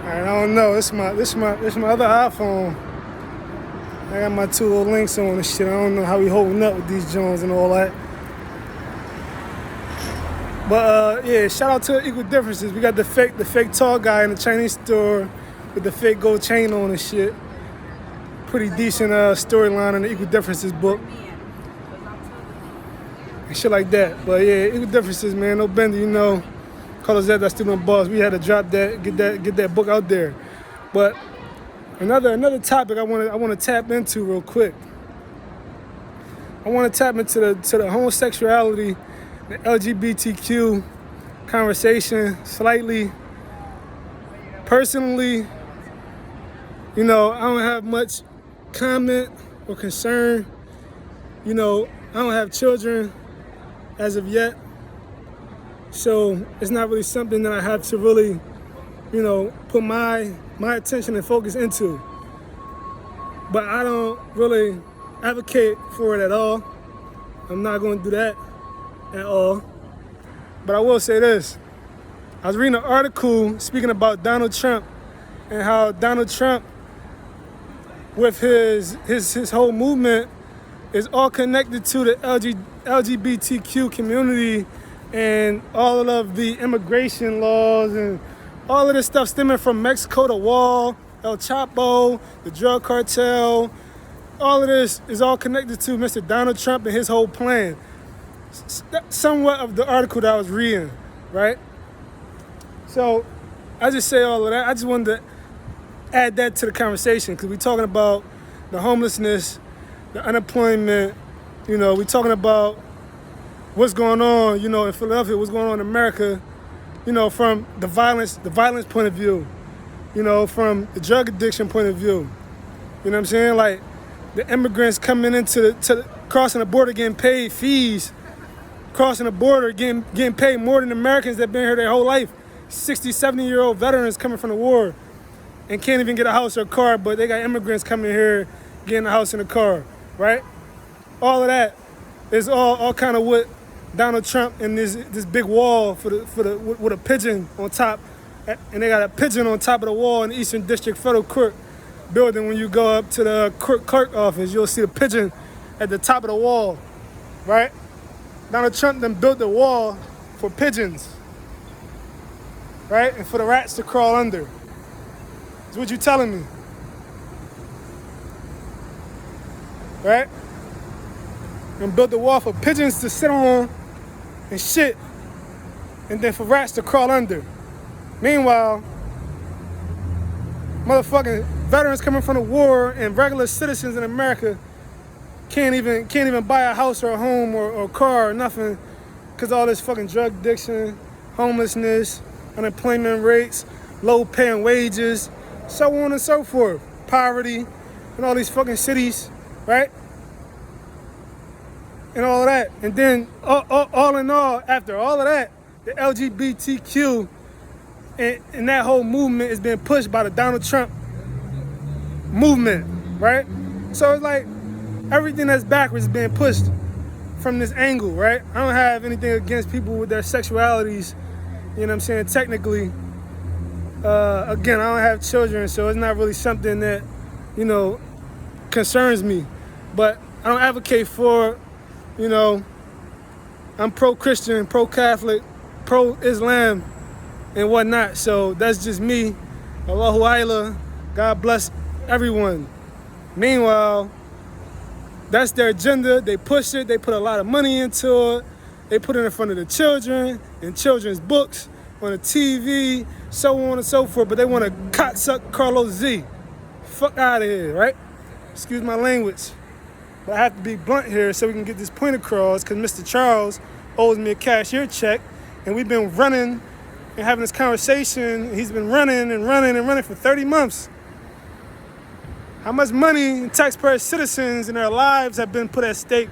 I don't know. This my other iPhone. I got my two little links on and shit. I don't know how we holding up with these Jones and all that. But yeah, shout out to Equal Differences. We got the fake tall guy in the Chinese store with the fake gold chain on and shit. Pretty decent storyline in the Equal Differences book. And shit like that. But yeah, Equal Differences, man. No bender, you know. Call us that student boss. We had to drop that, get that book out there. But another topic I want to tap into real quick. I want to tap into the homosexuality, the LGBTQ conversation slightly. Personally, you know, I don't have much comment or concern. You know, I don't have children as of yet. So it's not really something that I have to really, you know, put my attention and focus into. But I don't really advocate for it at all. I'm not going to do that at all. But I will say this. I was reading an article speaking about Donald Trump and how Donald Trump, with his whole movement, is all connected to the LGBTQ community and all of the immigration laws and all of this stuff stemming from Mexico, the wall, El Chapo, the drug cartel. All of this is all connected to Mr. Donald Trump and his whole plan. Somewhat of the article that I was reading, right? So I just say all of that. I just wanted to add that to the conversation because we're talking about the homelessness, the unemployment. You know, we're talking about what's going on, you know, in Philadelphia, what's going on in America, you know, from the violence point of view, you know, from the drug addiction point of view. You know what I'm saying? Like the immigrants coming into crossing the border getting paid fees, crossing the border getting paid more than Americans that been here their whole life. 60, 70-year-old veterans coming from the war and can't even get a house or a car, but they got immigrants coming here getting a house and a car, right? All of that is all kind of what Donald Trump and this big wall with a pigeon on top, and they got a pigeon on top of the wall in the Eastern District Federal Court building. When you go up to the clerk office, you'll see the pigeon at the top of the wall, right? Donald Trump then built the wall for pigeons, right? And for the rats to crawl under. That's what you telling me, right? And built the wall for pigeons to sit on and shit, and then for rats to crawl under. Meanwhile, motherfucking veterans coming from the war and regular citizens in America can't even buy a house or a home or a car or nothing because all this fucking drug addiction, homelessness, unemployment rates, low paying wages, so on and so forth, poverty in all these fucking cities, right? And all of that. And then all in all, after all of that, the LGBTQ and that whole movement is being pushed by the Donald Trump movement, right? So it's like everything that's backwards is being pushed from this angle, right? I don't have anything against people with their sexualities, you know what I'm saying, technically. Again, I don't have children, so it's not really something that, you know, concerns me. But I don't advocate for, you know, I'm pro-Christian, pro-Catholic, pro-Islam, and whatnot. So that's just me. Allahu Ayla. God bless everyone. Meanwhile, that's their agenda. They push it. They put a lot of money into it. They put it in front of the children, in children's books, on the TV, so on and so forth. But they want to cocksuck Carlos Z. Fuck out of here, right? Excuse my language. But I have to be blunt here so we can get this point across because Mr. Charles owes me a cashier check and we've been running and having this conversation. He's been running and running and running for 30 months. How much money taxpayer citizens and their lives have been put at stake?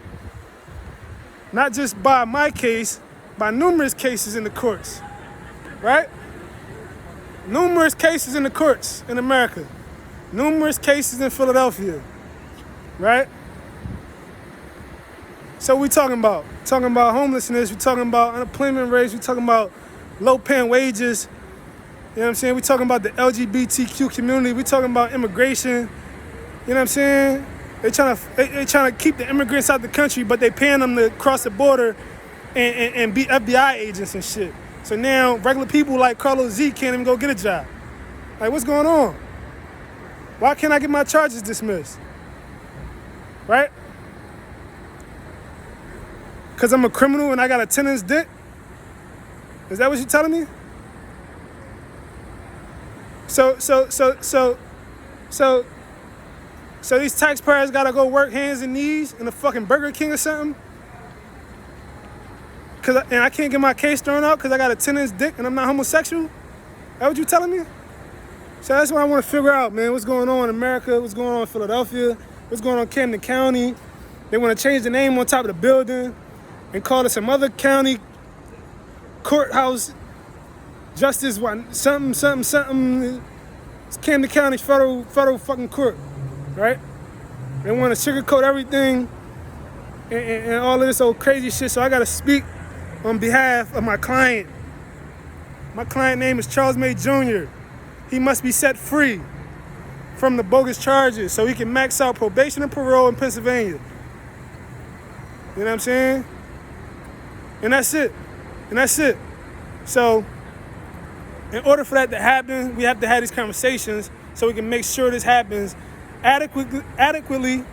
Not just by my case, by numerous cases in the courts, right? Numerous cases in the courts in America. Numerous cases in Philadelphia, right? So we talking about homelessness, we talking about unemployment rates, we talking about low paying wages, know what I'm saying? We talking about the LGBTQ community. We talking about immigration. You know what I'm saying? They trying to keep the immigrants out the country, but they paying them to cross the border and be FBI agents and shit. So now regular people like Carlos Z can't even go get a job. Like, what's going on? Why can't I get my charges dismissed? Right? Because I'm a criminal and I got a 10-inch dick? Is that what you're telling me? So these taxpayers gotta go work hands and knees in a fucking Burger King or something? And I can't get my case thrown out because I got a 10-inch dick and I'm not homosexual? That what you telling me? So that's what I want to figure out, man. What's going on in America? What's going on in Philadelphia? What's going on in Camden County? They want to change the name on top of the building and call it some other county courthouse justice, something. It's Camden County federal fucking court, right? They want to sugarcoat everything and all of this old crazy shit. So I got to speak on behalf of my client. My client name is Charles May Jr. He must be set free from the bogus charges so he can max out probation and parole in Pennsylvania. You know what I'm saying? And that's it. So in order for that to happen, we have to have these conversations so we can make sure this happens adequately, you know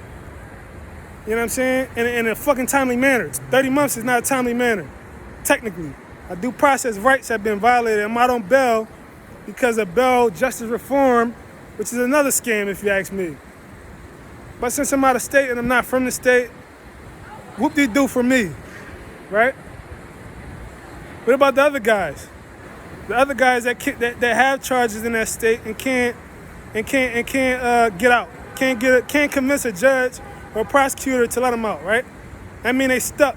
what I'm saying, in a fucking timely manner. 30 months is not a timely manner, technically. Our due process rights have been violated. I'm out on bail because of bail justice reform, which is another scam if you ask me. But since I'm out of state and I'm not from the state, whoop-de-doo for me, right? What about the other guys? The other guys that have charges in that state and can't get out, can't convince a judge or a prosecutor to let them out, right? I mean, they stuck.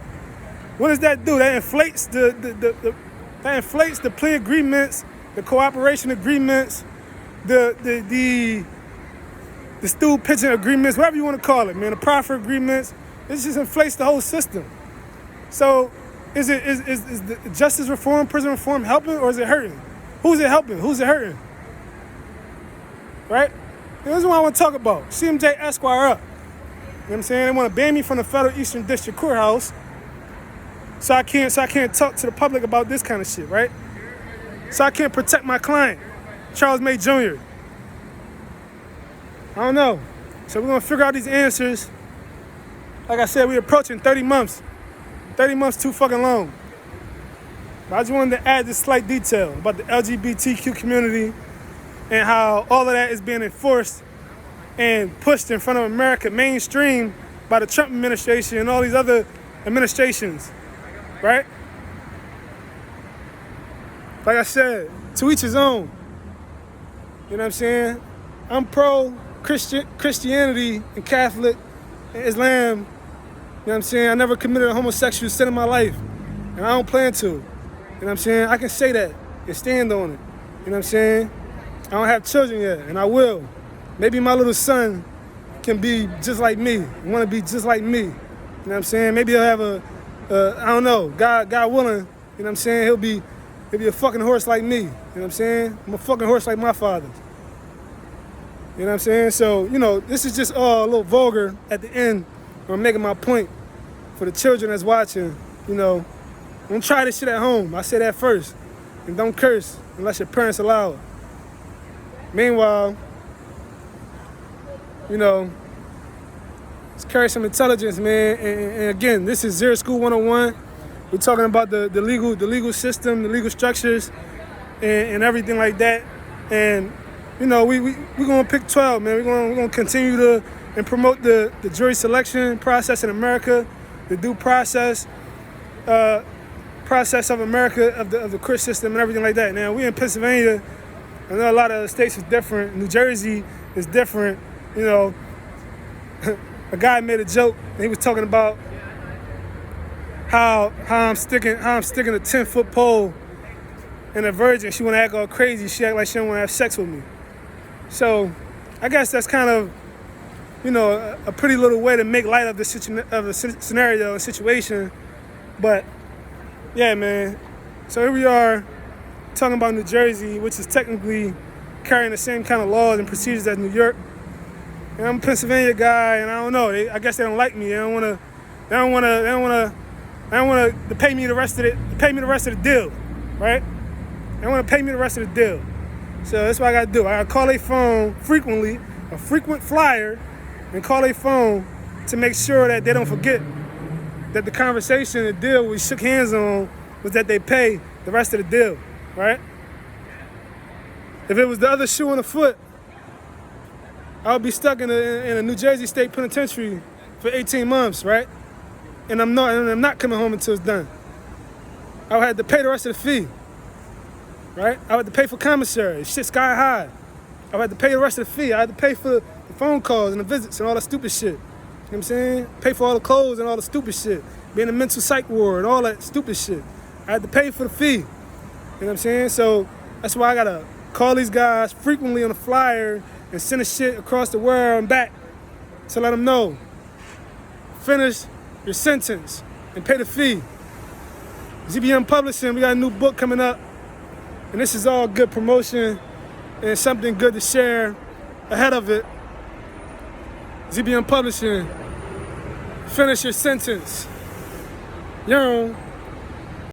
What does that do? That inflates the plea agreements, the cooperation agreements, the stool pitching agreements, whatever you want to call it, man. The proffer agreements. It just inflates the whole system. So, is the justice reform, prison reform helping, or is it hurting? Who's it helping? Who's it hurting? Right? And this is what I want to talk about. CMJ Esquire up. You know what I'm saying? They want to ban me from the Federal Eastern District Courthouse, so I can't talk to the public about this kind of shit, right? So I can't protect my client, Charles May Jr. I don't know. So we're gonna figure out these answers. Like I said, we're approaching 30 months. 30 months too fucking long. But I just wanted to add this slight detail about the LGBTQ community and how all of that is being enforced and pushed in front of America mainstream by the Trump administration and all these other administrations, right? Like I said, to each his own. You know what I'm saying? I'm pro-Christianity and Catholic and Islam. You know what I'm saying? I never committed a homosexual sin in my life. And I don't plan to. You know what I'm saying? I can say that and stand on it. You know what I'm saying? I don't have children yet, and I will. Maybe my little son can be just like me, want to be just like me. You know what I'm saying? Maybe he'll have I don't know, God willing, you know what I'm saying? He'll be a fucking horse like me. You know what I'm saying? I'm a fucking horse like my father. You know what I'm saying? So, you know, this is just all a little vulgar at the end. I'm making my point for the children that's watching. You know, don't try this shit at home. I say that first. And don't curse unless your parents allow it. Meanwhile, you know, let's carry some intelligence, man. And again, this is Zero School 101. We're talking about the legal system, the legal structures, and everything like that. And you know, we're gonna pick 12, man. We're gonna continue to and promote the jury selection process in America, the due process of America, of the court system and everything like that. Now, we in Pennsylvania. I know a lot of other states is different. New Jersey is different. You know, a guy made a joke and he was talking about how I'm sticking a 10-foot pole in a virgin. She want to act all crazy. She act like she don't want to have sex with me. So I guess that's kind of, you know, a pretty little way to make light of the scenario and situation. But yeah, man. So here we are. talking about New Jersey, which is technically carrying the same kind of laws and procedures as New York. And I'm a Pennsylvania guy, and I don't know. I guess they don't like me. They don't want to pay me the rest of the deal, right? They want to pay me the rest of the deal. So that's what I got to do. I got to call their phone frequently, a frequent flyer, and call their phone to make sure that they don't forget that the conversation, the deal we shook hands on was that they pay the rest of the deal, right? If it was the other shoe on the foot, I would be stuck in a New Jersey State Penitentiary for 18 months, right? And I'm not coming home until it's done. I would have to pay the rest of the fee, right? I would have to pay for commissary, shit sky high. I would have to pay the rest of the fee. I had to pay for the phone calls and the visits and all that stupid shit. You know what I'm saying? Pay for all the clothes and all the stupid shit. Be in a mental psych ward and all that stupid shit. I had to pay for the fee. You know what I'm saying? So that's why I gotta call these guys frequently on a flyer and send a shit across the world and back to let them know. Finish your sentence and pay the fee. ZBM Publishing, we got a new book coming up. And this is all good promotion and something good to share ahead of it. ZBM Publishing, finish your sentence. Yo.